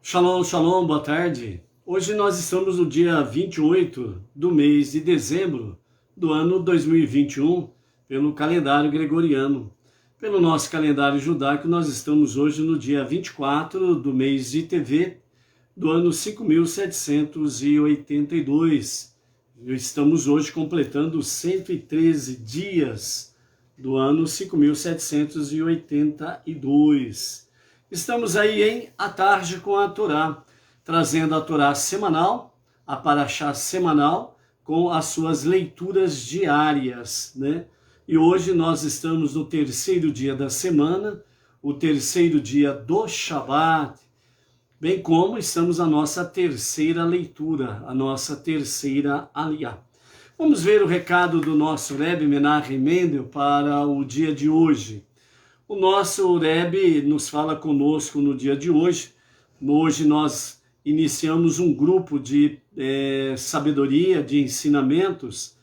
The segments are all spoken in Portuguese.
Shalom, shalom, boa tarde. Hoje nós estamos no dia 28 do mês de dezembro do ano 2021, pelo calendário gregoriano. Pelo nosso calendário judaico, nós estamos hoje no dia 24 do mês de TV do ano 5782. Estamos hoje completando 113 dias do ano 5782. Estamos aí em A Tarde com a Torá, trazendo a Torá semanal, a Parashá semanal, com as suas leituras diárias, né? E hoje nós estamos no terceiro dia da semana, o terceiro dia do Shabat, bem como estamos na nossa terceira leitura, a nossa terceira Aliyá. Vamos ver o recado do nosso Rebbe Menachem Mendel para o dia de hoje. O nosso Rebbe nos fala conosco no dia de hoje. Hoje nós iniciamos um grupo de sabedoria, de ensinamentos,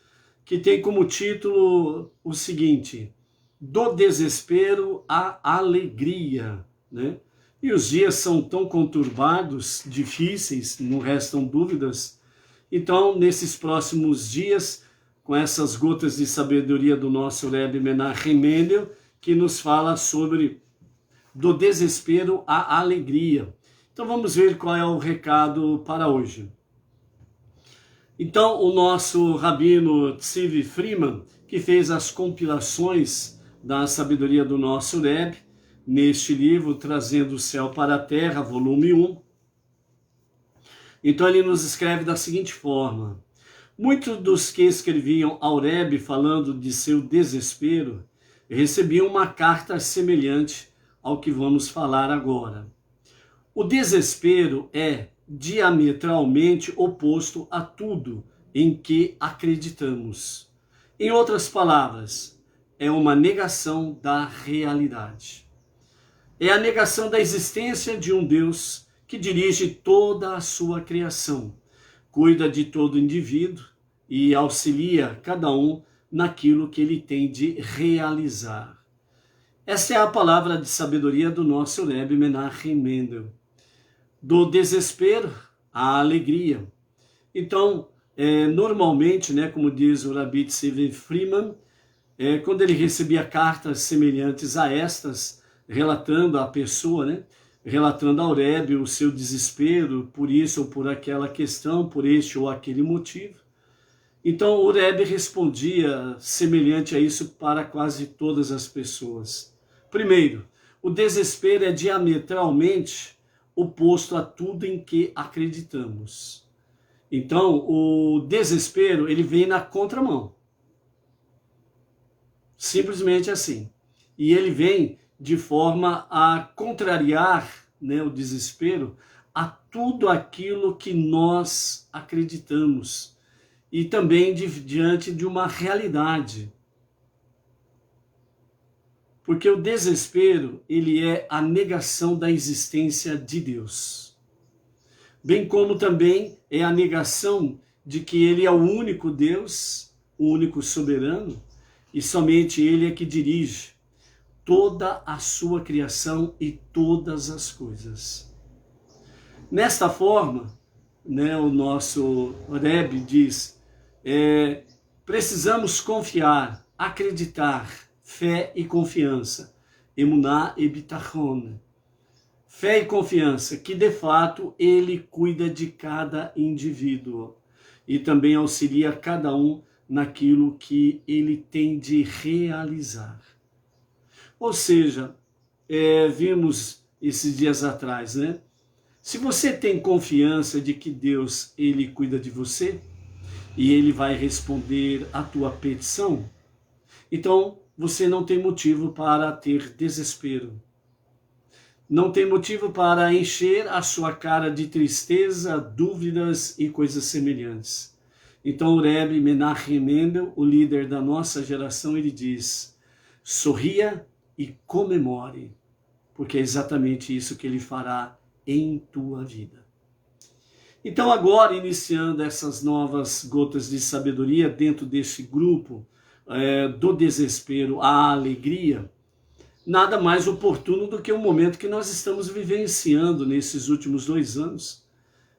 que tem como título o seguinte: do desespero à alegria, né? E os dias são tão conturbados, difíceis, não restam dúvidas. Então, nesses próximos dias, com essas gotas de sabedoria do nosso Rebbe Menachem Mendel, que nos fala sobre do desespero à alegria. Então vamos ver qual é o recado para hoje. Então o nosso rabino Tzvi Freeman, que fez as compilações da sabedoria do nosso Rebbe, neste livro, Trazendo o Céu para a Terra, volume 1. Então ele nos escreve da seguinte forma: muitos dos que escreviam ao Rebbe falando de seu desespero recebiam uma carta semelhante ao que vamos falar agora. O desespero é diametralmente oposto a tudo em que acreditamos. Em outras palavras, é uma negação da realidade. É a negação da existência de um Deus que dirige toda a sua criação, cuida de todo indivíduo e auxilia cada um naquilo que ele tem de realizar. Essa é a palavra de sabedoria do nosso Rebbe Menachem Mendel. Do desespero à alegria. Então, normalmente, né, como diz o Rabbi Tzvi Freeman, quando ele recebia cartas semelhantes a estas, relatando à pessoa, né, relatando ao Rebbe o seu desespero por isso ou por aquela questão, por este ou aquele motivo, então o Rebbe respondia semelhante a isso para quase todas as pessoas. Primeiro, o desespero é diametralmente oposto a tudo em que acreditamos. Então o desespero, ele vem na contramão. Simplesmente assim. E ele vem de forma a contrariar, né, o desespero a tudo aquilo que nós acreditamos. E também diante de uma realidade. Porque o desespero, ele é a negação da existência de Deus. Bem como também é a negação de que ele é o único Deus, o único soberano, e somente ele é que dirige toda a sua criação e todas as coisas. Nesta forma, né, o nosso Rebbe diz: precisamos confiar, acreditar, fé e confiança, emuná e bitachon, fé e confiança, que de fato ele cuida de cada indivíduo e também auxilia cada um naquilo que ele tem de realizar. Ou seja, vimos esses dias atrás, né? Se você tem confiança de que Deus, ele cuida de você, e ele vai responder a tua petição, então você não tem motivo para ter desespero. Não tem motivo para encher a sua cara de tristeza, dúvidas e coisas semelhantes. Então o Rebbe Menachem Mendel, o líder da nossa geração, ele diz: sorria e comemore, porque é exatamente isso que ele fará em tua vida. Então agora, iniciando essas novas gotas de sabedoria dentro desse grupo do desespero à alegria, nada mais oportuno do que o momento que nós estamos vivenciando nesses últimos 2 anos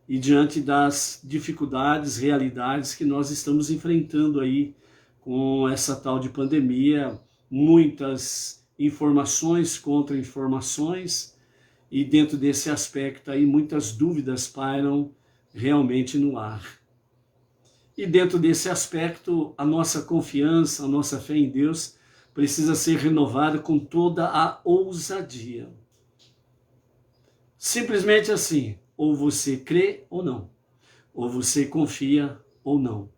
e diante das dificuldades, realidades que nós estamos enfrentando aí com essa tal de pandemia, muitas informações contra informações, e dentro desse aspecto aí muitas dúvidas pairam realmente no ar. E dentro desse aspecto, a nossa confiança, a nossa fé em Deus precisa ser renovada com toda a ousadia. Simplesmente assim, ou você crê ou não, ou você confia ou não.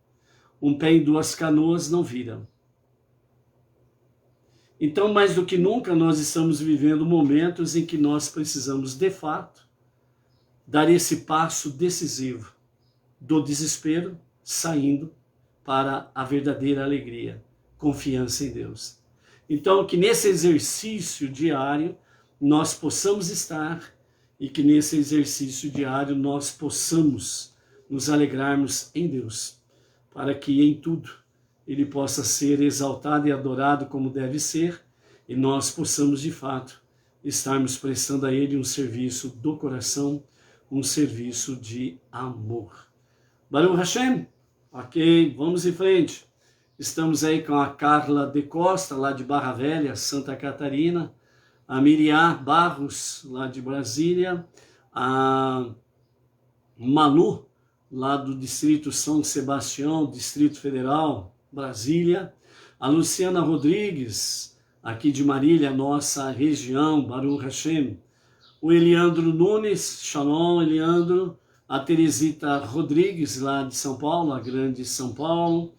Um pé em duas canoas não vira. Então, mais do que nunca, nós estamos vivendo momentos em que nós precisamos, de fato, dar esse passo decisivo do desespero, saindo para a verdadeira alegria, confiança em Deus. Então, que nesse exercício diário nós possamos estar e que nesse exercício diário nós possamos nos alegrarmos em Deus, para que em tudo Ele possa ser exaltado e adorado como deve ser, e nós possamos de fato estarmos prestando a Ele um serviço do coração, um serviço de amor. Baruch Hashem, ok, vamos em frente. Estamos aí com a Carla de Costa, lá de Barra Velha, Santa Catarina, a Miriam Barros, lá de Brasília, a Manu, lá do Distrito São Sebastião, Distrito Federal, Brasília, a Luciana Rodrigues, aqui de Marília, nossa região, Baruch Hashem, o Eliandro Nunes, Shalom Eliandro, a Teresita Rodrigues, lá de São Paulo, a grande São Paulo,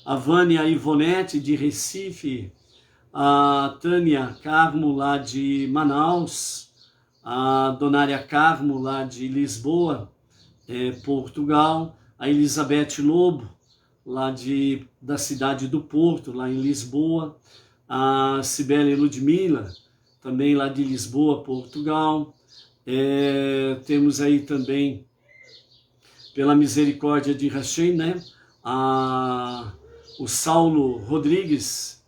a Vânia Ivonete, de Recife, a Tânia Carmo, lá de Manaus, a Donária Carmo, lá de Lisboa, Portugal, a Elizabeth Lobo, lá da cidade do Porto, lá em Lisboa, a Cibele Ludmila, também lá de Lisboa, Portugal. Temos aí também, pela misericórdia de Hashem, né, o Saulo Rodrigues,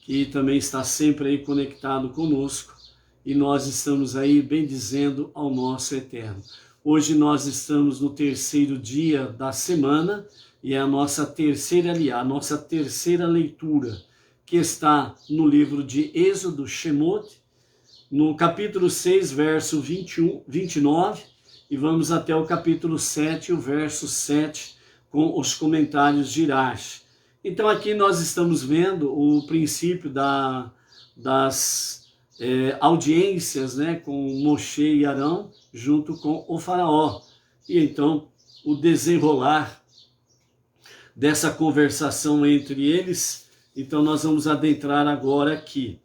que também está sempre aí conectado conosco, e nós estamos aí bendizendo ao nosso Eterno. Hoje nós estamos no terceiro dia da semana, e é a nossa terceira leitura, que está no livro de Êxodo, Shemot, no capítulo 6, verso 29, e vamos até o capítulo 7, o verso 7, com os comentários de Irash. Então aqui nós estamos vendo o princípio das audiências, né, com Moshe e Arão, junto com o faraó. E então o desenrolar dessa conversação entre eles. Então nós vamos adentrar agora aqui.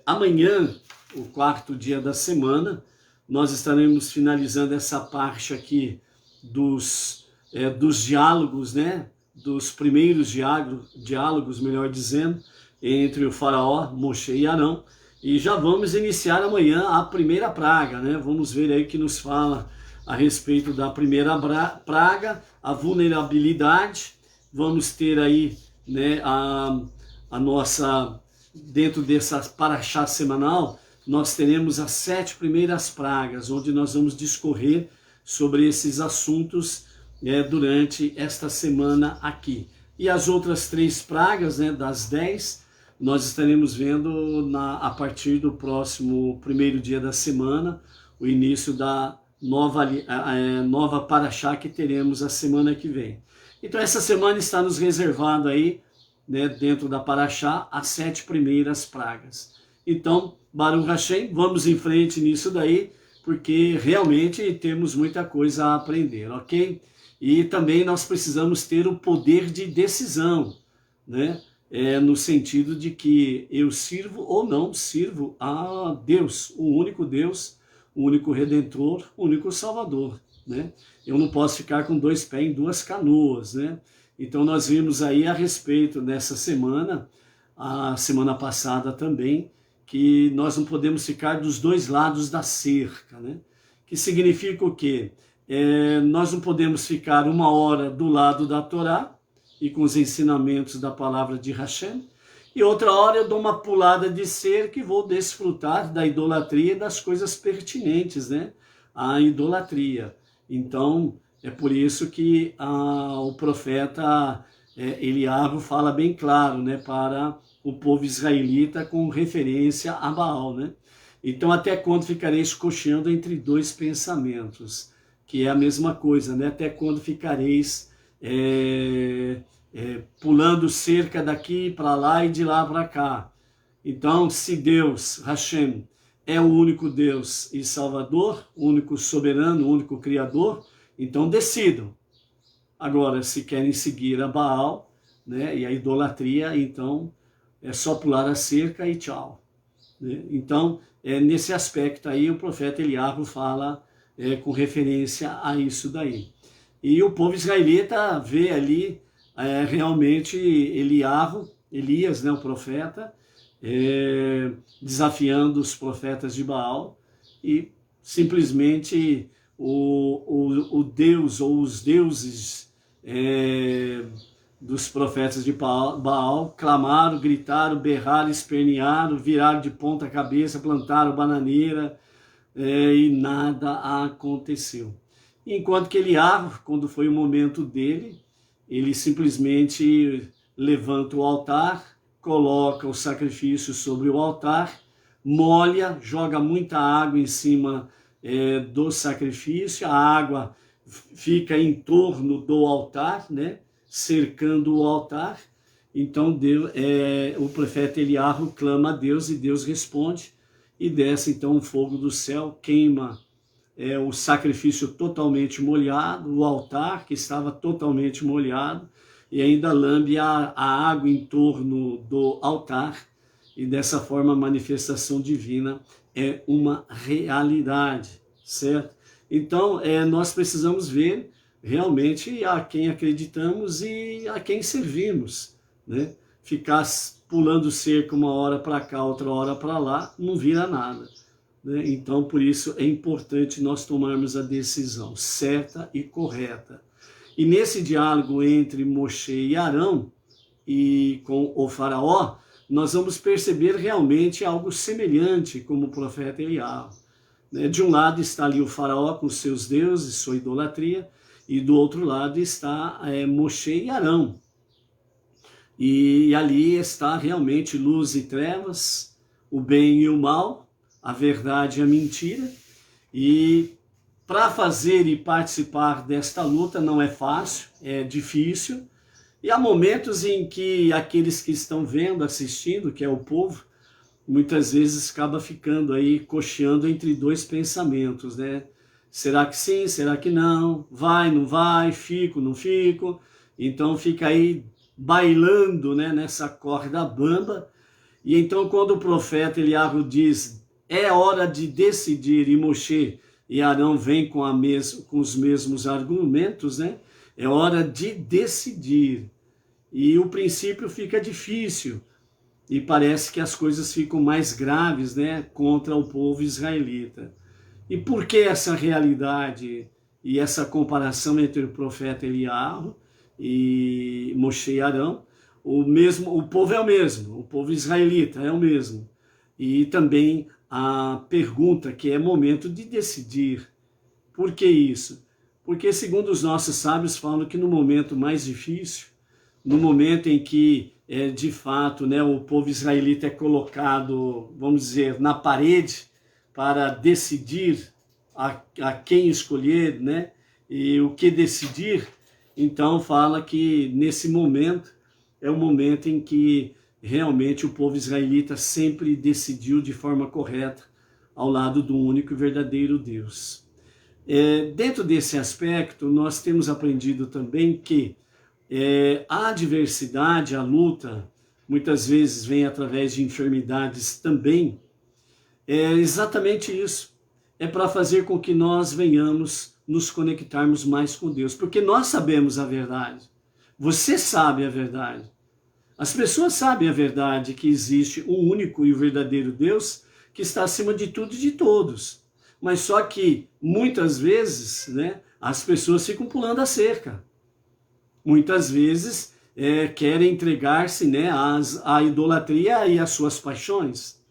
Amanhã, o quarto dia da semana, nós estaremos finalizando essa parte aqui dos diálogos, né? Dos primeiros diálogos, melhor dizendo, entre o faraó, Moshe e Arão, e já vamos iniciar amanhã a primeira praga, né? Vamos ver aí que nos fala a respeito da primeira praga, a vulnerabilidade. Vamos ter aí, né, a nossa, dentro dessa paraxá semanal, nós teremos as 7 primeiras pragas, onde nós vamos discorrer sobre esses assuntos durante esta semana aqui. E as outras 3 pragas, né, das 10, nós estaremos vendo a partir do próximo primeiro dia da semana, o início da nova paraxá que teremos a semana que vem. Então essa semana está nos reservado aí, né, dentro da paraxá, as 7 primeiras pragas. Então, Baruch Hashem, vamos em frente nisso daí, porque realmente temos muita coisa a aprender, ok? E também nós precisamos ter o poder de decisão, né? No sentido de que eu sirvo ou não sirvo a Deus, o único Redentor, o único Salvador, né? Eu não posso ficar com 2 pés em 2 canoas, né? Então nós vimos aí a respeito nessa semana, a semana passada também, que nós não podemos ficar dos 2 lados da cerca, né? Que significa o quê? Nós não podemos ficar 1 hora do lado da Torá e com os ensinamentos da palavra de Hashem, E outra hora eu dou uma pulada de cerca e vou desfrutar da idolatria e das coisas pertinentes, né, à idolatria. Então, é por isso que o profeta Eliabe fala bem claro, né, para o povo israelita com referência a Baal, né? Então, até quando ficareis cocheando entre dois pensamentos? Que é a mesma coisa, né? Até quando ficareis pulando cerca daqui para lá e de lá para cá? Então, se Deus, Hashem, é o único Deus e Salvador, o único soberano, o único Criador, então decidam. Agora, se querem seguir a Baal, né, e a idolatria, então é só pular a cerca e tchau. Né? Então, nesse aspecto aí, o profeta Eliabe fala com referência a isso daí. E o povo israelita vê ali realmente Elias, né, o profeta, desafiando os profetas de Baal, e simplesmente o Deus ou os deuses dos profetas de Baal clamaram, gritaram, berraram, espernearam, viraram de ponta cabeça, plantaram bananeira e nada aconteceu. Enquanto que Eliabe, quando foi o momento dele, ele simplesmente levanta o altar, coloca o sacrifício sobre o altar, molha, joga muita água em cima do sacrifício, a água fica em torno do altar, né, cercando o altar. Então o profeta Eliabe clama a Deus e Deus responde, e desce então um fogo do céu, queima o sacrifício totalmente molhado, o altar que estava totalmente molhado, e ainda lambe a água em torno do altar, e dessa forma a manifestação divina é uma realidade, certo? Então, nós precisamos ver realmente a quem acreditamos e a quem servimos, né? Ficar pulando cerca uma hora para cá, outra hora para lá, não vira nada, né? Então, por isso é importante nós tomarmos a decisão certa e correta. E nesse diálogo entre Moshe e Arão e com o faraó, nós vamos perceber realmente algo semelhante como o profeta Eliabe. De um lado está ali o faraó com seus deuses, sua idolatria, e do outro lado está Moshe e Arão. E ali está realmente luz e trevas, o bem e o mal, a verdade e a mentira. E para fazer e participar desta luta não é fácil, é difícil. E há momentos em que aqueles que estão vendo, assistindo, que é o povo, muitas vezes acaba ficando aí cocheando entre dois pensamentos, né? Será que sim? Será que não? Vai, não vai? Fico, não fico? Então fica aí bailando, né, nessa corda bamba. E então quando o profeta Eliabe diz, é hora de decidir, e Moshe e Arão vêm com os mesmos argumentos, né? É hora de decidir. E o princípio fica difícil, e parece que as coisas ficam mais graves, né, contra o povo israelita. E por que essa realidade e essa comparação entre o profeta Eliabe e Moshe e Arão? O povo é o mesmo, o povo israelita é o mesmo. E também a pergunta que é momento de decidir. Por que isso? Porque segundo os nossos sábios falam que no momento mais difícil, no momento em que de fato, né, o povo israelita é colocado, vamos dizer, na parede para decidir a quem escolher, né, e o que decidir, então fala que nesse momento é o momento em que realmente o povo israelita sempre decidiu de forma correta ao lado do único e verdadeiro Deus. Dentro desse aspecto, nós temos aprendido também que a adversidade, a luta, muitas vezes vem através de enfermidades também. É exatamente isso. É para fazer com que nós venhamos nos conectarmos mais com Deus, porque nós sabemos a verdade. Você sabe a verdade. As pessoas sabem a verdade, que existe um único e o verdadeiro Deus que está acima de tudo e de todos. Mas só que muitas vezes, né, as pessoas ficam pulando a cerca. Muitas vezes querem entregar-se, né, à idolatria e às suas paixões.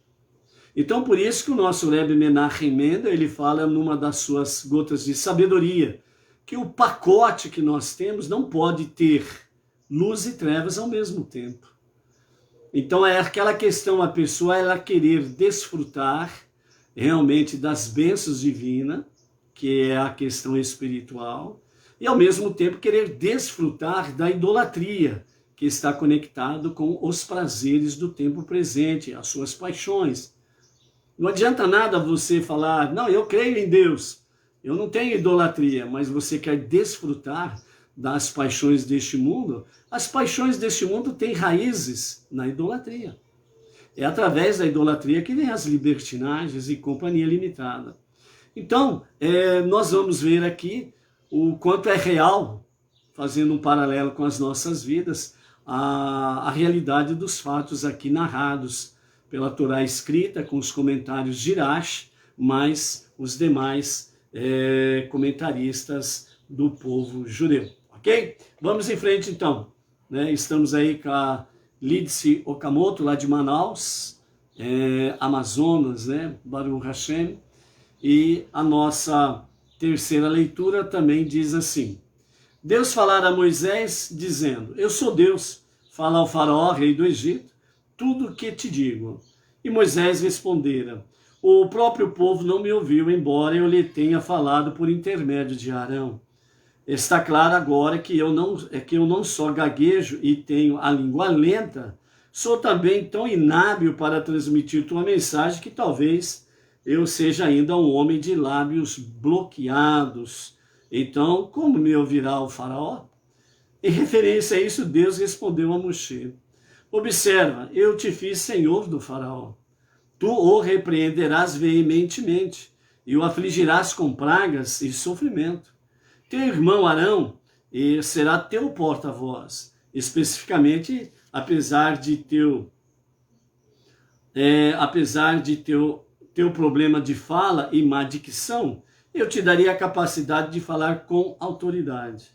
Então, por isso que o nosso Rebbe Menachem Mendel, ele fala numa das suas gotas de sabedoria, que o pacote que nós temos não pode ter luz e trevas ao mesmo tempo. Então é aquela questão, a pessoa ela querer desfrutar realmente das bênçãos divinas, que é a questão espiritual, e ao mesmo tempo querer desfrutar da idolatria, que está conectado com os prazeres do tempo presente, as suas paixões. Não adianta nada você falar, não, eu creio em Deus, eu não tenho idolatria, mas você quer desfrutar das paixões deste mundo. As paixões deste mundo têm raízes na idolatria. É através da idolatria que vem as libertinagens e companhia limitada. Então, nós vamos ver aqui o quanto é real, fazendo um paralelo com as nossas vidas, a realidade dos fatos aqui narrados pela Torá escrita, com os comentários de Rashi, mais os demais comentaristas do povo judeu. Ok? Vamos em frente então. Estamos aí com a Lidse Okamoto, lá de Manaus, Amazonas, Baruch Hashem. E a nossa terceira leitura também diz assim: Deus falara a Moisés, dizendo, eu sou Deus, fala ao faraó, rei do Egito, tudo o que te digo. E Moisés respondera, o próprio povo não me ouviu, embora eu lhe tenha falado por intermédio de Arão. Está claro agora que eu não só gaguejo e tenho a língua lenta, sou também tão inábil para transmitir tua mensagem que talvez eu seja ainda um homem de lábios bloqueados. Então, como me ouvirá o faraó? Em referência a isso, Deus respondeu a Moshe, observa, eu te fiz senhor do faraó. Tu o repreenderás veementemente e o afligirás com pragas e sofrimento. Teu irmão Arão será teu porta-voz, especificamente, apesar de teu problema de fala e má dicção, eu te daria a capacidade de falar com autoridade.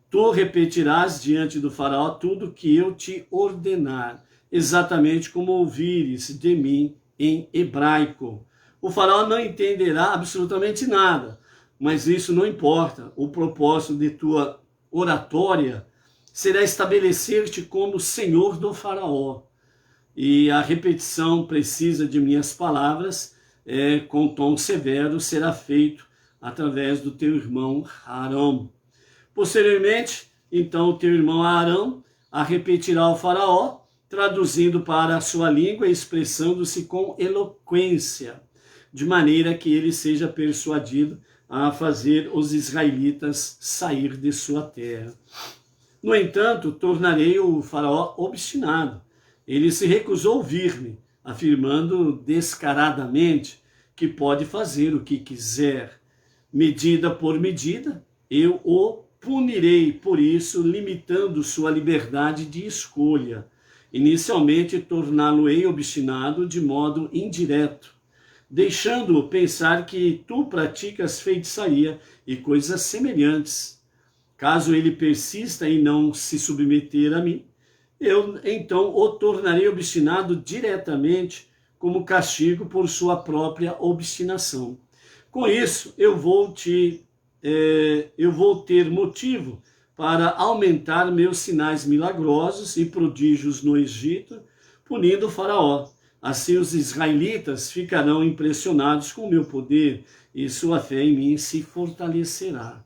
Tu repetirás diante do faraó tudo que eu te ordenar, exatamente como ouvires de mim em hebraico. O faraó não entenderá absolutamente nada, mas isso não importa. O propósito de tua oratória será estabelecer-te como senhor do faraó. E a repetição precisa de minhas palavras, com tom severo, será feito através do teu irmão Arão. Posteriormente, então, o teu irmão Arão a repetirá ao faraó, traduzindo para a sua língua e expressando-se com eloquência, de maneira que ele seja persuadido a fazer os israelitas sair de sua terra. No entanto, tornarei o faraó obstinado. Ele se recusou a ouvir-me, afirmando descaradamente que pode fazer o que quiser. Medida por medida, eu o punirei por isso, limitando sua liberdade de escolha. Inicialmente, torná-lo-ei obstinado de modo indireto, deixando-o pensar que tu praticas feitiçaria e coisas semelhantes. Caso ele persista em não se submeter a mim, eu então o tornarei obstinado diretamente como castigo por sua própria obstinação. Com isso, eu vou ter motivo para aumentar meus sinais milagrosos e prodígios no Egito, punindo o faraó. Assim os israelitas ficarão impressionados com o meu poder e sua fé em mim se fortalecerá.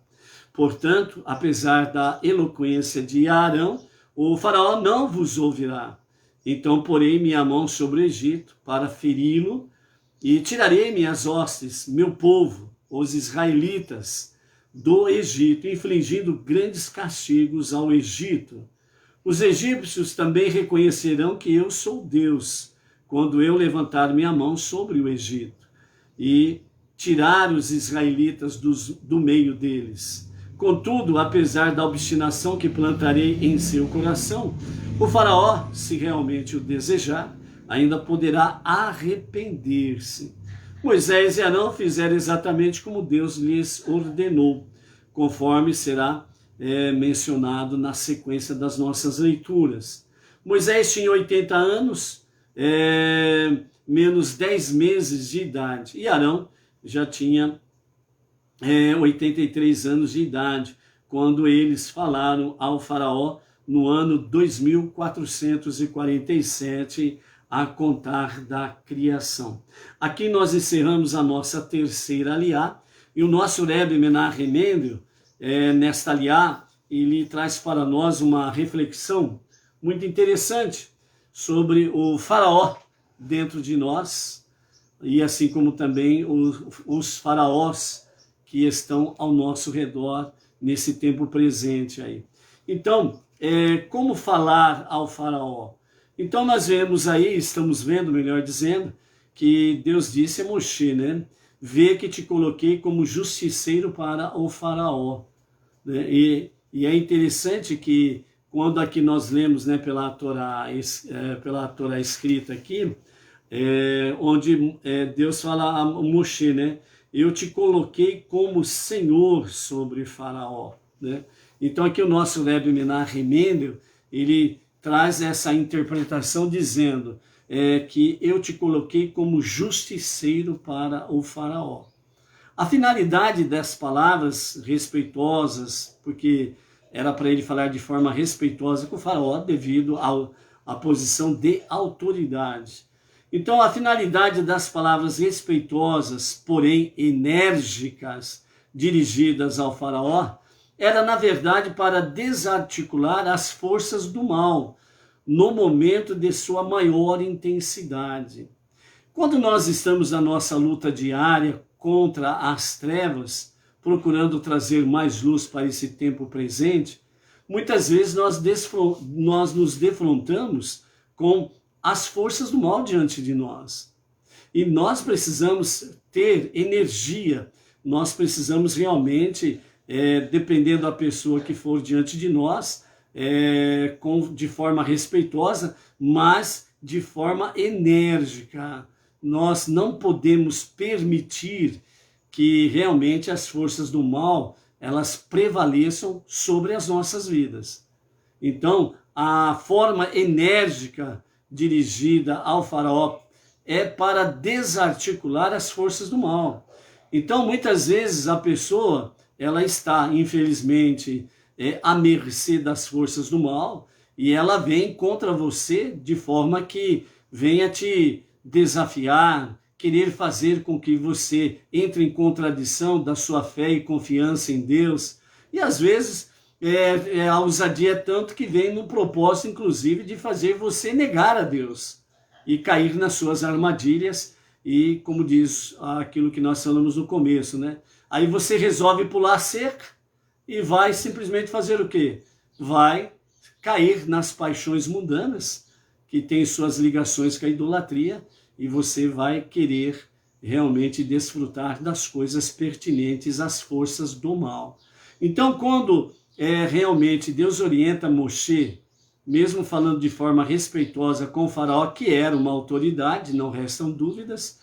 Portanto, apesar da eloquência de Arão, o faraó não vos ouvirá. Então porei minha mão sobre o Egito para feri-lo e tirarei minhas hostes, meu povo, os israelitas, do Egito, infligindo grandes castigos ao Egito. Os egípcios também reconhecerão que eu sou Deus, quando eu levantar minha mão sobre o Egito e tirar os israelitas do meio deles. Contudo, apesar da obstinação que plantarei em seu coração, o faraó, se realmente o desejar, ainda poderá arrepender-se. Moisés e Arão fizeram exatamente como Deus lhes ordenou, conforme será mencionado na sequência das nossas leituras. Moisés tinha 80 anos, menos 10 meses de idade, e Arão já tinha 83 anos de idade, quando eles falaram ao faraó no ano 2447, a contar da criação. Aqui nós encerramos a nossa terceira aliá, e o nosso Rebbe Menahem Mendel, nesta aliá, ele traz para nós uma reflexão muito interessante sobre o faraó dentro de nós, e assim como também os faraós que estão ao nosso redor nesse tempo presente aí. Então, como falar ao faraó? Então nós vemos aí, estamos vendo, melhor dizendo, que Deus disse a Moshe, né? Vê que te coloquei como justiceiro para o faraó. Né? E é interessante que quando aqui nós lemos, né, pela Torá escrita aqui, onde Deus fala a Moshe, né? Eu te coloquei como Senhor sobre Faraó. Né? Então aqui o nosso Rebbe Menahem Mendel, ele traz essa interpretação dizendo que eu te coloquei como justiceiro para o faraó. A finalidade das palavras respeitosas, porque era para ele falar de forma respeitosa com o faraó devido à posição de autoridade. Então a finalidade das palavras respeitosas, porém enérgicas, dirigidas ao faraó, era, na verdade, para desarticular as forças do mal no momento de sua maior intensidade. Quando nós estamos na nossa luta diária contra as trevas, procurando trazer mais luz para esse tempo presente, muitas vezes nós nos defrontamos com as forças do mal diante de nós. E nós precisamos ter energia, nós precisamos realmente... dependendo da pessoa que for diante de nós, de forma respeitosa, mas de forma enérgica. Nós não podemos permitir que realmente as forças do mal, elas prevaleçam sobre as nossas vidas. Então, a forma enérgica dirigida ao faraó é para desarticular as forças do mal. Então, muitas vezes a pessoa... ela está, infelizmente, à mercê das forças do mal, e ela vem contra você de forma que venha te desafiar, querer fazer com que você entre em contradição da sua fé e confiança em Deus. E às vezes a ousadia é tanto que vem no propósito, inclusive, de fazer você negar a Deus e cair nas suas armadilhas e, como diz aquilo que nós falamos no começo, né? Aí você resolve pular a cerca e vai simplesmente fazer o quê? Vai cair nas paixões mundanas, que tem suas ligações com a idolatria, e você vai querer realmente desfrutar das coisas pertinentes às forças do mal. Então, quando realmente Deus orienta Moshe, mesmo falando de forma respeitosa com o faraó, que era uma autoridade, não restam dúvidas,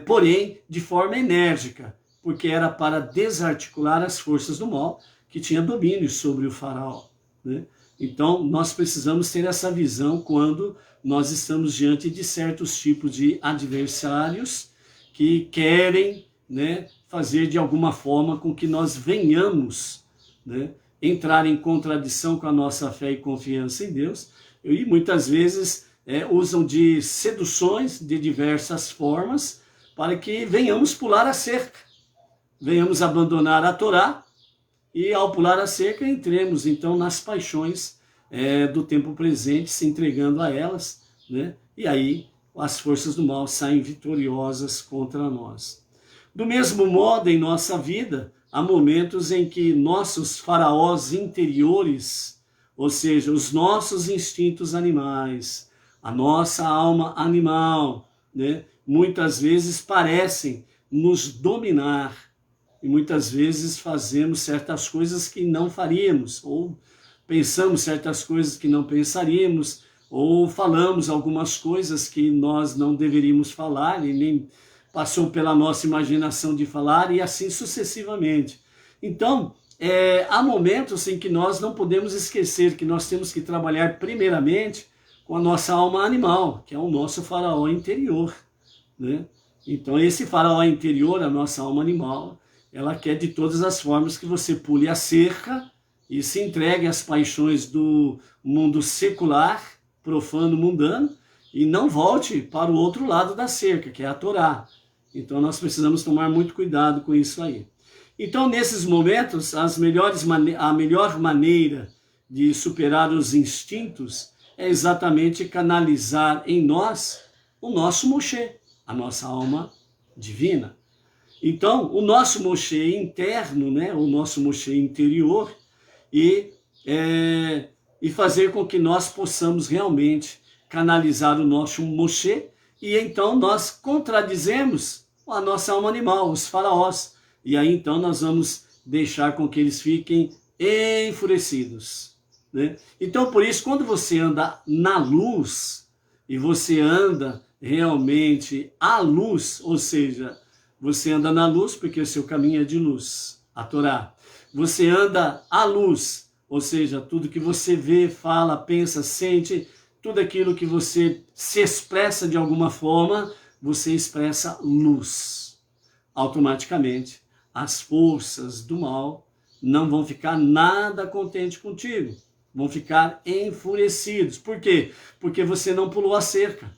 porém de forma enérgica, porque era para desarticular as forças do mal que tinha domínio sobre o faraó. Né? Então, nós precisamos ter essa visão quando nós estamos diante de certos tipos de adversários que querem, né, fazer de alguma forma com que nós venhamos, né, entrar em contradição com a nossa fé e confiança em Deus, e muitas vezes usam de seduções de diversas formas para que venhamos pular a cerca, venhamos abandonar a Torá, e ao pular a cerca entremos então nas paixões do tempo presente, se entregando a elas, né? E aí as forças do mal saem vitoriosas contra nós. Do mesmo modo, em nossa vida, há momentos em que nossos faraós interiores, ou seja, os nossos instintos animais, a nossa alma animal, né, muitas vezes parecem nos dominar, e muitas vezes fazemos certas coisas que não faríamos, ou pensamos certas coisas que não pensaríamos, ou falamos algumas coisas que nós não deveríamos falar, e nem passou pela nossa imaginação de falar, e assim sucessivamente. Então, há momentos em que nós não podemos esquecer que nós temos que trabalhar primeiramente com a nossa alma animal, que é o nosso faraó interior, né? Então esse faraó interior, a nossa alma animal, ela quer de todas as formas que você pule a cerca e se entregue às paixões do mundo secular, profano, mundano, e não volte para o outro lado da cerca, que é a Torá. Então nós precisamos tomar muito cuidado com isso aí. Então nesses momentos, a melhor maneira de superar os instintos é exatamente canalizar em nós o nosso Moshe, a nossa alma divina. Então, o nosso Moshe interno, né, o nosso Moshe interior, e fazer com que nós possamos realmente canalizar o nosso Moshe, e então nós contradizemos a nossa alma animal, os faraós, e aí então nós vamos deixar com que eles fiquem enfurecidos, né? Então, por isso, quando você anda na luz, e você anda realmente à luz, ou seja, você anda na luz porque o seu caminho é de luz, a Torá. Você anda à luz, ou seja, tudo que você vê, fala, pensa, sente, tudo aquilo que você se expressa de alguma forma, você expressa luz. Automaticamente, as forças do mal não vão ficar nada contentes contigo. Vão ficar enfurecidos. Por quê? Porque você não pulou a cerca.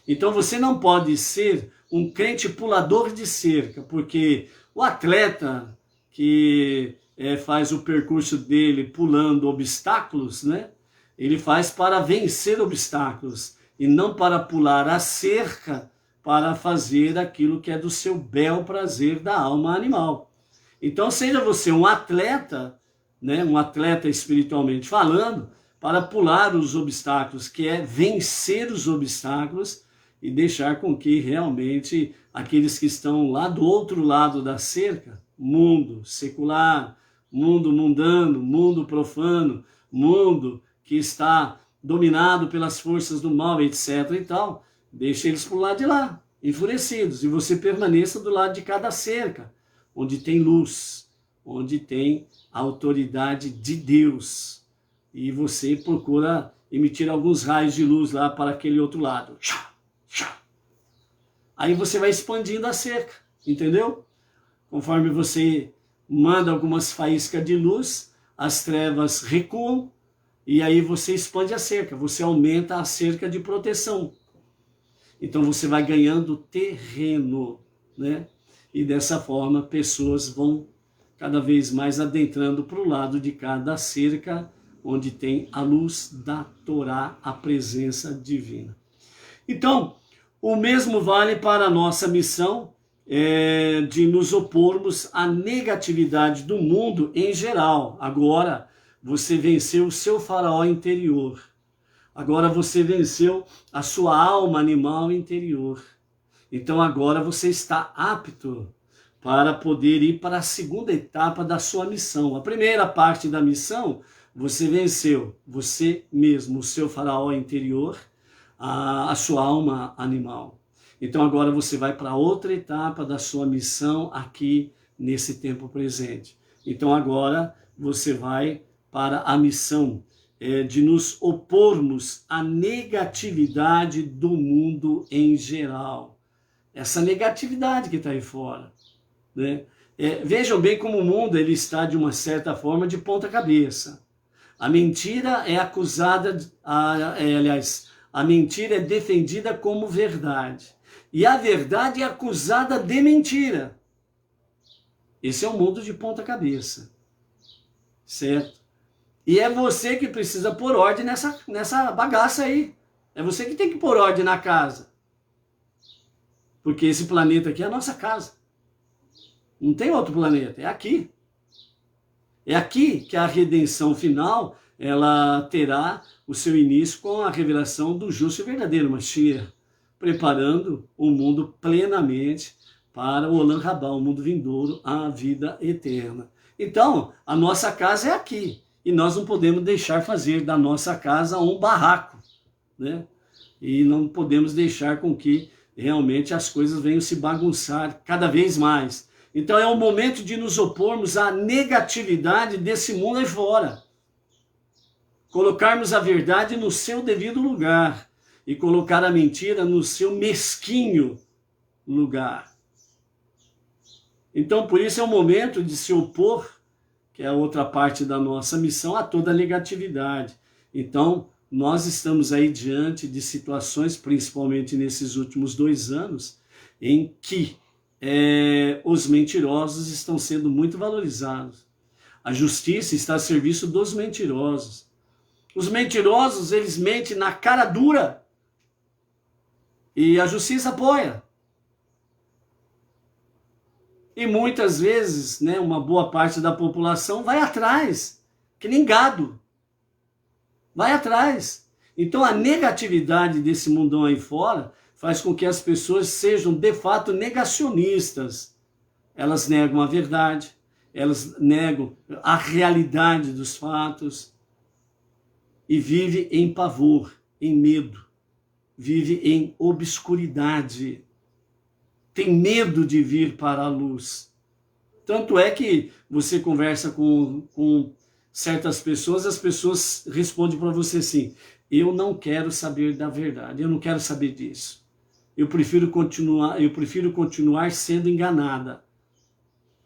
Então você não pode ser um crente pulador de cerca, porque o atleta que faz o percurso dele pulando obstáculos, né? Ele faz para vencer obstáculos e não para pular a cerca para fazer aquilo que é do seu bel prazer da alma animal. Então seja você um atleta, né? Um atleta espiritualmente falando, para pular os obstáculos, que é vencer os obstáculos e deixar com que realmente aqueles que estão lá do outro lado da cerca, mundo secular, mundo mundano, mundo profano, mundo que está dominado pelas forças do mal, etc. e tal, deixe eles por lá de lá, enfurecidos, e você permaneça do lado de cada cerca, onde tem luz, onde tem a autoridade de Deus, e você procura emitir alguns raios de luz lá para aquele outro lado. Aí você vai expandindo a cerca, entendeu? Conforme você manda algumas faíscas de luz, as trevas recuam, e aí você expande a cerca, você aumenta a cerca de proteção. Então você vai ganhando terreno, né? E dessa forma pessoas vão cada vez mais adentrando para o lado de cada cerca, onde tem a luz da Torá, a presença divina. Então, o mesmo vale para a nossa missão de nos opormos à negatividade do mundo em geral. Agora você venceu o seu faraó interior. Agora você venceu a sua alma animal interior. Então agora você está apto para poder ir para a segunda etapa da sua missão. A primeira parte da missão, você venceu você mesmo, o seu faraó interior, a sua alma animal. Então agora você vai para outra etapa da sua missão aqui nesse tempo presente. Então agora você vai para a missão de nos opormos à negatividade do mundo em geral. Essa negatividade que está aí fora, né? Vejam bem como o mundo ele está de uma certa forma de ponta cabeça. A mentira é acusada, a mentira é defendida como verdade. E a verdade é acusada de mentira. Esse é um mundo de ponta cabeça. Certo? E é você que precisa pôr ordem nessa bagaça aí. É você que tem que pôr ordem na casa. Porque esse planeta aqui é a nossa casa. Não tem outro planeta, é aqui. É aqui que a redenção final, ela terá o seu início com a revelação do justo e verdadeiro Mashiach, preparando o mundo plenamente para o Olam Rabá, o mundo vindouro, a vida eterna. Então, a nossa casa é aqui, e nós não podemos deixar fazer da nossa casa um barraco, né? E não podemos deixar com que realmente as coisas venham se bagunçar cada vez mais. Então é o momento de nos opormos à negatividade desse mundo aí fora. Colocarmos a verdade no seu devido lugar e colocar a mentira no seu mesquinho lugar. Então por isso é o momento de se opor, que é a outra parte da nossa missão, a toda negatividade. Então nós estamos aí diante de situações, principalmente nesses últimos 2 anos, em que os mentirosos estão sendo muito valorizados. A justiça está a serviço dos mentirosos. Os mentirosos, eles mentem na cara dura e a justiça apoia. E muitas vezes, né, uma boa parte da população vai atrás, que nem gado. Vai atrás. Então a negatividade desse mundão aí fora faz com que as pessoas sejam de fato negacionistas. Elas negam a verdade, elas negam a realidade dos fatos e vivem em pavor, em medo, vivem em obscuridade. Tem medo de vir para a luz. Tanto é que você conversa com certas pessoas, as pessoas respondem para você assim: eu não quero saber da verdade, eu não quero saber disso. Eu prefiro continuar sendo enganada.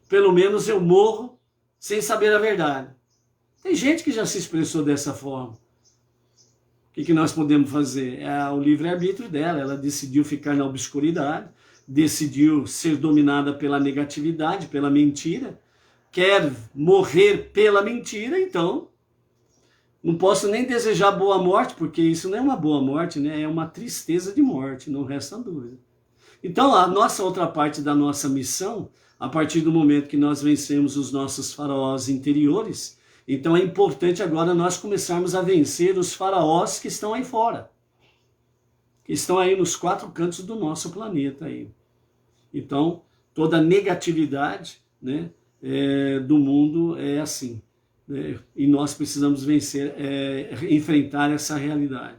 Pelo menos eu morro sem saber a verdade. Tem gente que já se expressou dessa forma. O que nós podemos fazer? É o livre-arbítrio dela. Ela decidiu ficar na obscuridade, decidiu ser dominada pela negatividade, pela mentira, quer morrer pela mentira, então não posso nem desejar boa morte, porque isso não é uma boa morte, né? É uma tristeza de morte, não resta dúvida. Então a nossa outra parte da nossa missão, a partir do momento que nós vencemos os nossos faraós interiores, então é importante agora nós começarmos a vencer os faraós que estão aí fora, que estão aí nos 4 cantos do nosso planeta aí. Então toda negatividade, né, do mundo é assim, né, e nós precisamos vencer, enfrentar essa realidade.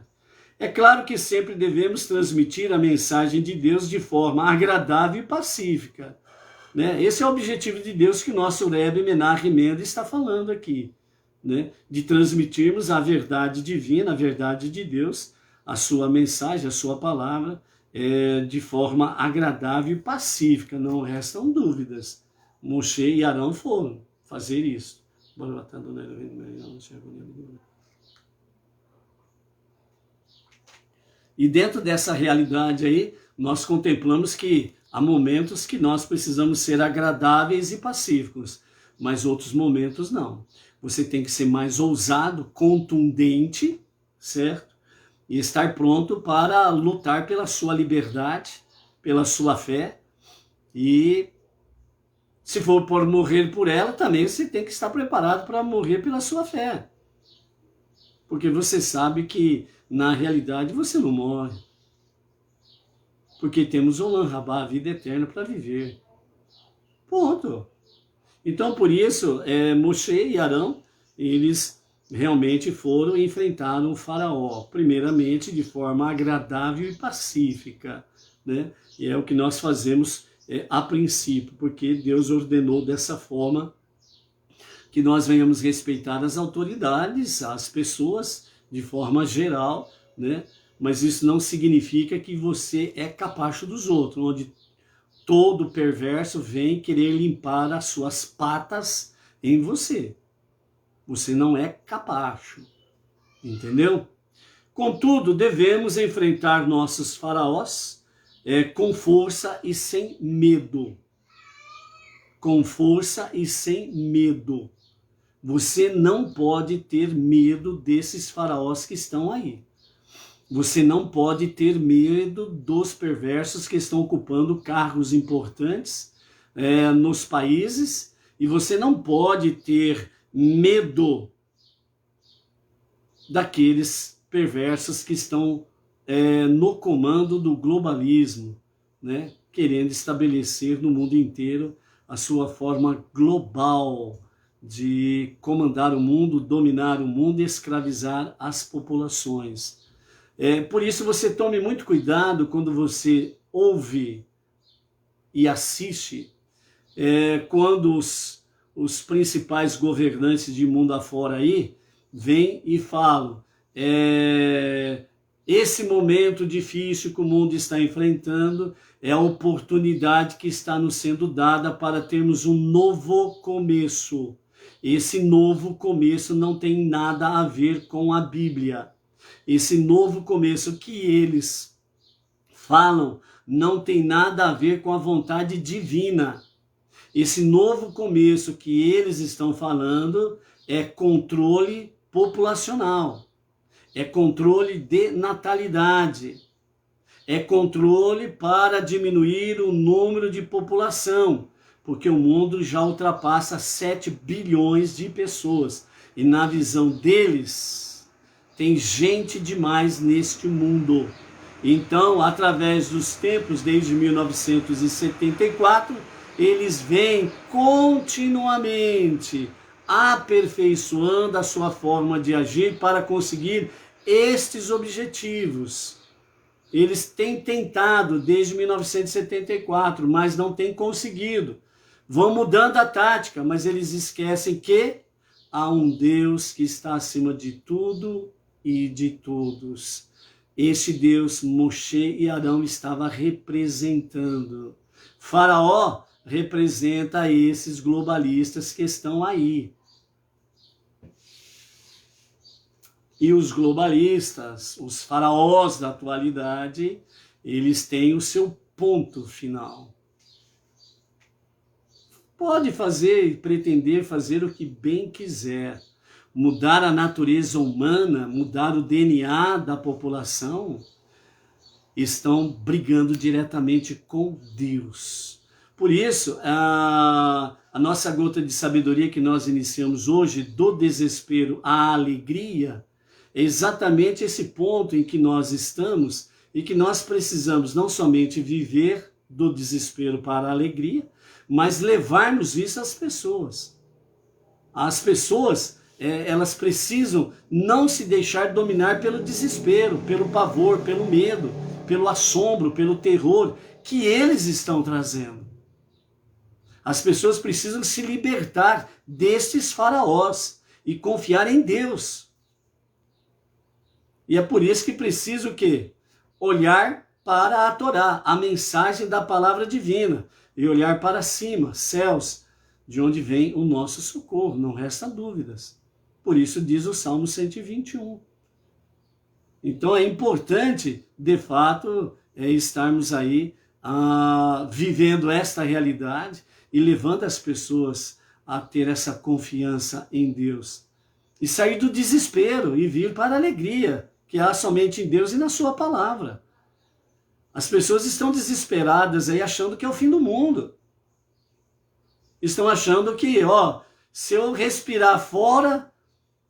É claro que sempre devemos transmitir a mensagem de Deus de forma agradável e pacífica, né? Esse é o objetivo de Deus que o nosso Rebbe Menachem Mendel está falando aqui, né? De transmitirmos a verdade divina, a verdade de Deus, a sua mensagem, a sua palavra, de forma agradável e pacífica. Não restam dúvidas. Moshe e Arão foram fazer isso. E dentro dessa realidade aí, nós contemplamos que há momentos que nós precisamos ser agradáveis e pacíficos, mas outros momentos não. Você tem que ser mais ousado, contundente, certo? E estar pronto para lutar pela sua liberdade, pela sua fé. E se for por morrer por ela, também você tem que estar preparado para morrer pela sua fé. Porque você sabe que, na realidade, você não morre. Porque temos Olam Rabá, a vida eterna, para viver. Ponto. Então, por isso, Moshe e Arão, eles realmente foram e enfrentaram o faraó, primeiramente de forma agradável e pacífica, né? E é o que nós fazemos a princípio, porque Deus ordenou dessa forma que nós venhamos respeitar as autoridades, as pessoas, de forma geral, né? Mas isso não significa que você é capacho dos outros, onde todo perverso vem querer limpar as suas patas em você. Você não é capacho, entendeu? Contudo, devemos enfrentar nossos faraós com força e sem medo. Com força e sem medo. Você não pode ter medo desses faraós que estão aí. Você não pode ter medo dos perversos que estão ocupando cargos importantes nos países, e você não pode ter medo daqueles perversos que estão no comando do globalismo, né? Querendo estabelecer no mundo inteiro a sua forma global de comandar o mundo, dominar o mundo e escravizar as populações. Por isso você tome muito cuidado quando você ouve e assiste quando os principais governantes de mundo afora aí vêm e falam, esse momento difícil que o mundo está enfrentando é a oportunidade que está nos sendo dada para termos um novo começo. Esse novo começo não tem nada a ver com a Bíblia. Esse novo começo que eles falam não tem nada a ver com a vontade divina. Esse novo começo que eles estão falando é controle populacional, é controle de natalidade, é controle para diminuir o número de população, porque o mundo já ultrapassa 7 bilhões de pessoas. E na visão deles, tem gente demais neste mundo. Então, através dos tempos, desde 1974, eles vêm continuamente aperfeiçoando a sua forma de agir para conseguir estes objetivos. Eles têm tentado desde 1974, mas não têm conseguido. Vão mudando a tática, mas eles esquecem que há um Deus que está acima de tudo e de todos. Este Deus, Moshe e Arão estava representando. Faraó representa esses globalistas que estão aí. E os globalistas, os faraós da atualidade, eles têm o seu ponto final. Pode fazer e pretender fazer o que bem quiser. Mudar a natureza humana, mudar o DNA da população, estão brigando diretamente com Deus. Por isso, a nossa gota de sabedoria que nós iniciamos hoje, do desespero à alegria, é exatamente esse ponto em que nós estamos e que nós precisamos não somente viver do desespero para a alegria, mas levarmos isso às pessoas. As pessoas, elas precisam não se deixar dominar pelo desespero, pelo pavor, pelo medo, pelo assombro, pelo terror que eles estão trazendo. As pessoas precisam se libertar destes faraós e confiar em Deus. E é por isso que precisa o quê? Olhar para a Torá, a mensagem da palavra divina, e olhar para cima, céus, de onde vem o nosso socorro, não resta dúvidas. Por isso diz o Salmo 121. Então é importante, de fato, estarmos aí vivendo esta realidade e levando as pessoas a ter essa confiança em Deus. E sair do desespero e vir para a alegria, que há somente em Deus e na sua palavra. As pessoas estão desesperadas aí achando que é o fim do mundo. Estão achando que, se eu respirar fora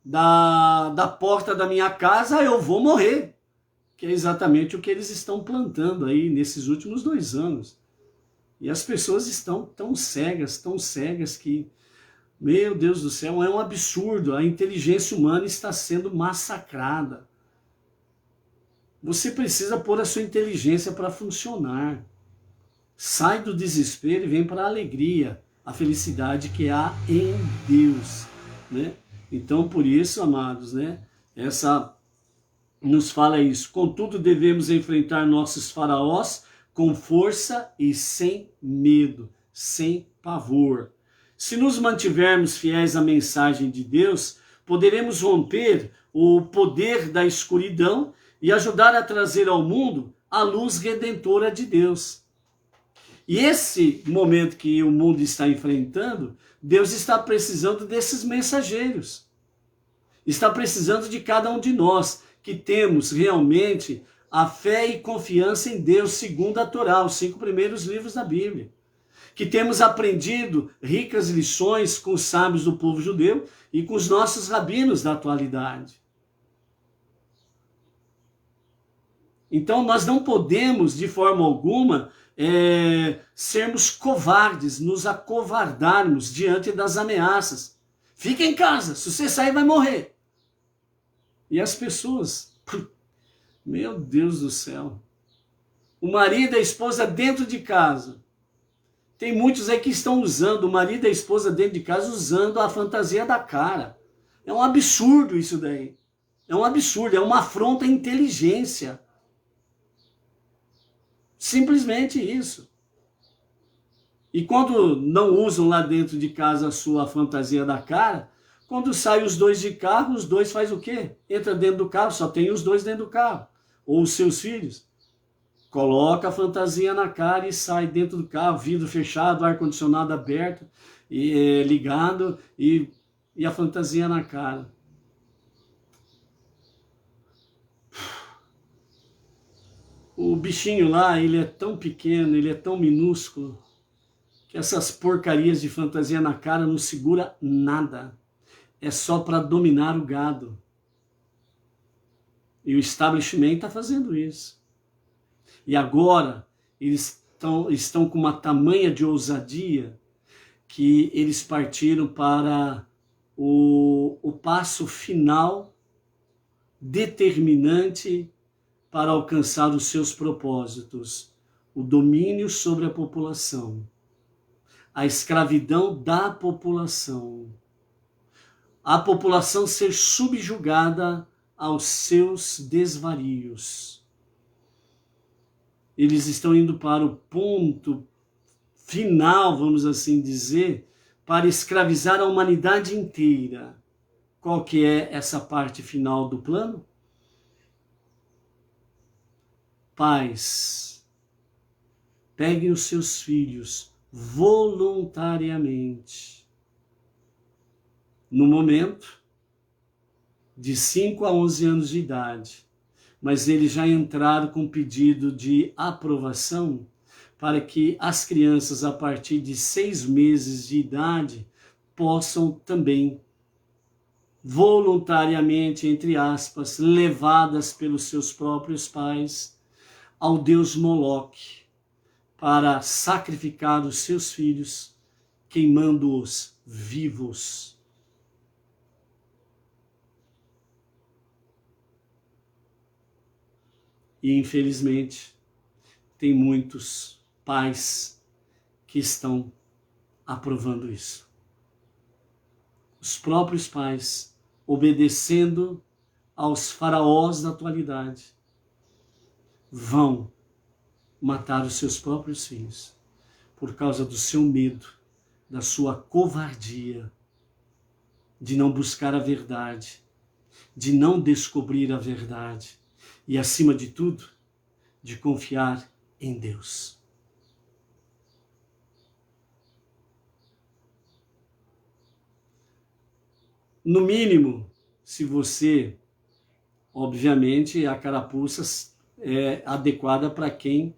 da porta da minha casa, eu vou morrer. Que é exatamente o que eles estão plantando aí nesses últimos 2 anos. E as pessoas estão tão cegas que, meu Deus do céu, é um absurdo. A inteligência humana está sendo massacrada. Você precisa pôr a sua inteligência para funcionar. Sai do desespero e vem para a alegria, a felicidade que há em Deus, né? Então, por isso, amados, né? Essa nos fala isso. Contudo, devemos enfrentar nossos faraós com força e sem medo, sem pavor. Se nos mantivermos fiéis à mensagem de Deus, poderemos romper o poder da escuridão e ajudar a trazer ao mundo a luz redentora de Deus. E esse momento que o mundo está enfrentando, Deus está precisando desses mensageiros. Está precisando de cada um de nós, que temos realmente a fé e confiança em Deus, segundo a Torá, os 5 primeiros livros da Bíblia. Que temos aprendido ricas lições com os sábios do povo judeu e com os nossos rabinos da atualidade. Então nós não podemos, de forma alguma, sermos covardes, nos acovardarmos diante das ameaças. Fica em casa, se você sair vai morrer. E as pessoas, meu Deus do céu, o marido e a esposa dentro de casa, Tem muitos aí que estão usando, o marido e a esposa dentro de casa, usando a fantasia da cara. É um absurdo isso daí. É um absurdo, é uma afronta à inteligência. Simplesmente isso. E quando não usam lá dentro de casa a sua fantasia da cara, quando saem os dois de carro, os dois faz o quê? Entra dentro do carro, só tem os dois dentro do carro. Ou os seus filhos. Coloca a fantasia na cara e sai dentro do carro, vidro fechado, ar-condicionado aberto, ligado e a fantasia na cara. O bichinho lá, ele é tão pequeno, ele é tão minúsculo, que essas porcarias de fantasia na cara não segura nada. É só para dominar o gado. E o establishment está fazendo isso. E agora eles estão com uma tamanha de ousadia que eles partiram para o passo final determinante para alcançar os seus propósitos: o domínio sobre a população, a escravidão da população, a população ser subjugada aos seus desvarios. Eles estão indo para o ponto final, vamos assim dizer, para escravizar a humanidade inteira. Qual que é essa parte final do plano? Pais, peguem os seus filhos voluntariamente. No momento, de 5 a 11 anos de idade, mas eles já entraram com pedido de aprovação para que as crianças a partir de 6 meses de idade possam também voluntariamente, entre aspas, levadas pelos seus próprios pais ao deus Moloque para sacrificar os seus filhos, queimando-os vivos. E infelizmente tem muitos pais que estão aprovando isso. Os próprios pais obedecendo aos faraós da atualidade vão matar os seus próprios filhos por causa do seu medo, da sua covardia, de não buscar a verdade, de não descobrir a verdade e, acima de tudo, de confiar em Deus. No mínimo, se você, obviamente, a carapuça é adequada para quem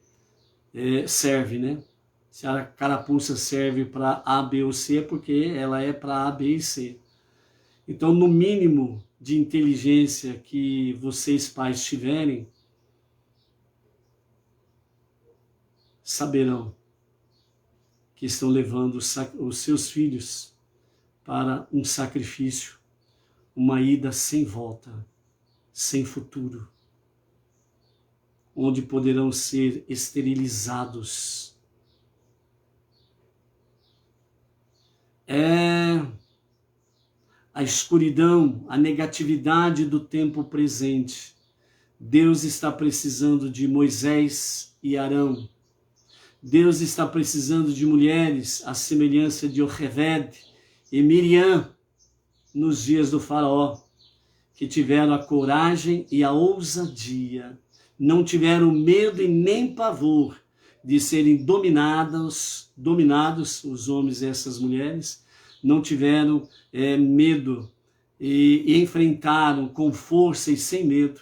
serve, né? Se a carapuça serve para A, B ou C, é porque ela é para A, B e C. Então, no mínimo de inteligência que vocês pais tiverem, saberão que estão levando os seus filhos para um sacrifício, uma ida sem volta, sem futuro, onde poderão ser esterilizados. É a escuridão, a negatividade do tempo presente. Deus está precisando de Moisés e Arão. Deus está precisando de mulheres, à semelhança de Yocheved e Miriam, nos dias do faraó, que tiveram a coragem e a ousadia, não tiveram medo e nem pavor de serem dominados, os homens e essas mulheres, não tiveram medo e enfrentaram com força e sem medo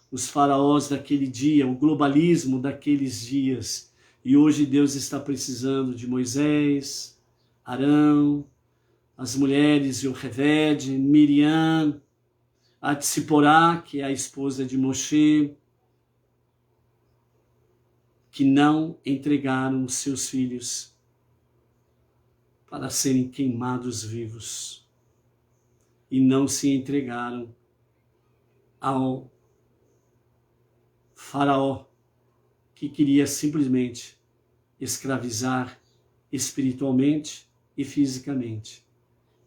os faraós daquele dia, o globalismo daqueles dias. E hoje Deus está precisando de Moisés, Arão, as mulheres Yocheved, Miriam, a Tsiporá, que é a esposa de Moshe, que não entregaram os seus filhos para serem queimados vivos e não se entregaram ao faraó, que queria simplesmente escravizar espiritualmente e fisicamente.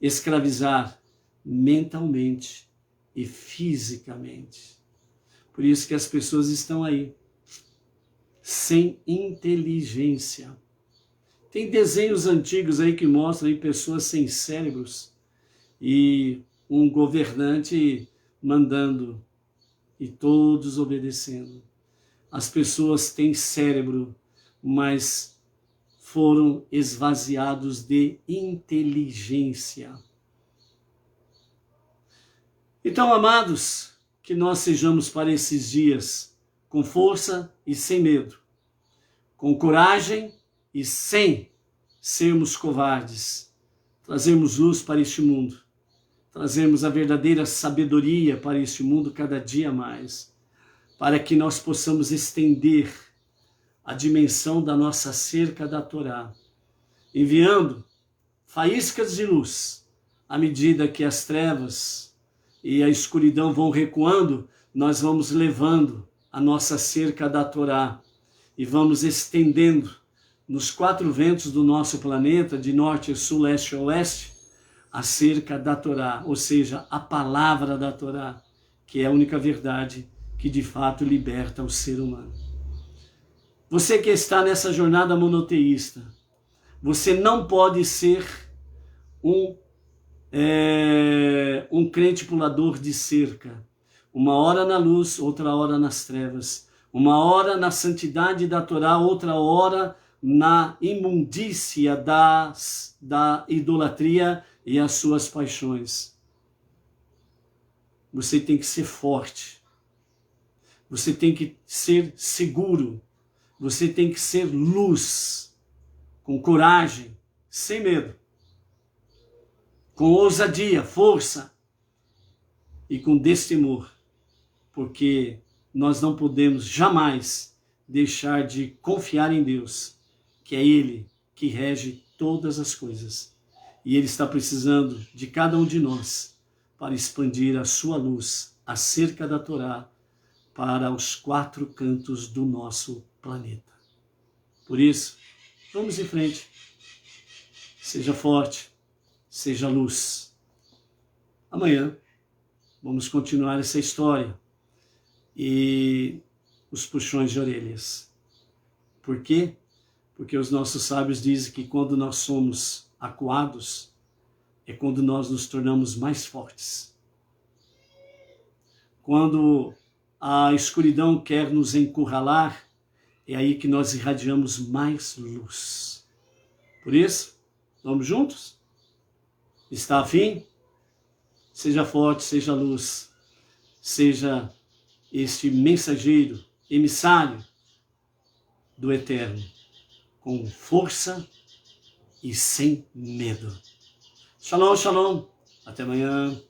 Escravizar mentalmente e fisicamente. Por isso que as pessoas estão aí, sem inteligência. Tem desenhos antigos aí que mostram aí pessoas sem cérebros e um governante mandando e todos obedecendo. As pessoas têm cérebro, mas foram esvaziados de inteligência. Então, amados, que nós sejamos para esses dias com força e sem medo, com coragem e sem sermos covardes, trazermos luz para este mundo, trazermos a verdadeira sabedoria para este mundo cada dia mais, para que nós possamos estender a dimensão da nossa cerca da Torá, enviando faíscas de luz à medida que as trevas e a escuridão vão recuando, nós vamos levando a nossa cerca da Torá e vamos estendendo nos 4 ventos do nosso planeta, de norte, sul, leste e oeste, a cerca da Torá, ou seja, a palavra da Torá, que é a única verdade que de fato liberta o ser humano. Você que está nessa jornada monoteísta, você não pode ser um crente pulador de cerca. Uma hora na luz, outra hora nas trevas. Uma hora na santidade da Torá, outra hora na imundícia da idolatria e as suas paixões. Você tem que ser forte. Você tem que ser seguro. Você tem que ser luz, com coragem, sem medo, com ousadia, força e com destemor, porque nós não podemos jamais deixar de confiar em Deus, que é Ele que rege todas as coisas. E Ele está precisando de cada um de nós para expandir a sua luz acerca da Torá para os 4 cantos do nosso planeta. Por isso, vamos em frente. Seja forte, seja luz. Amanhã vamos continuar essa história e os puxões de orelhas. Por quê? Porque os nossos sábios dizem que quando nós somos acuados, é quando nós nos tornamos mais fortes. Quando a escuridão quer nos encurralar, é aí que nós irradiamos mais luz. Por isso, vamos juntos? Está afim? Seja forte, seja luz, seja este mensageiro, emissário do Eterno, com força e sem medo. Shalom, shalom. Até amanhã.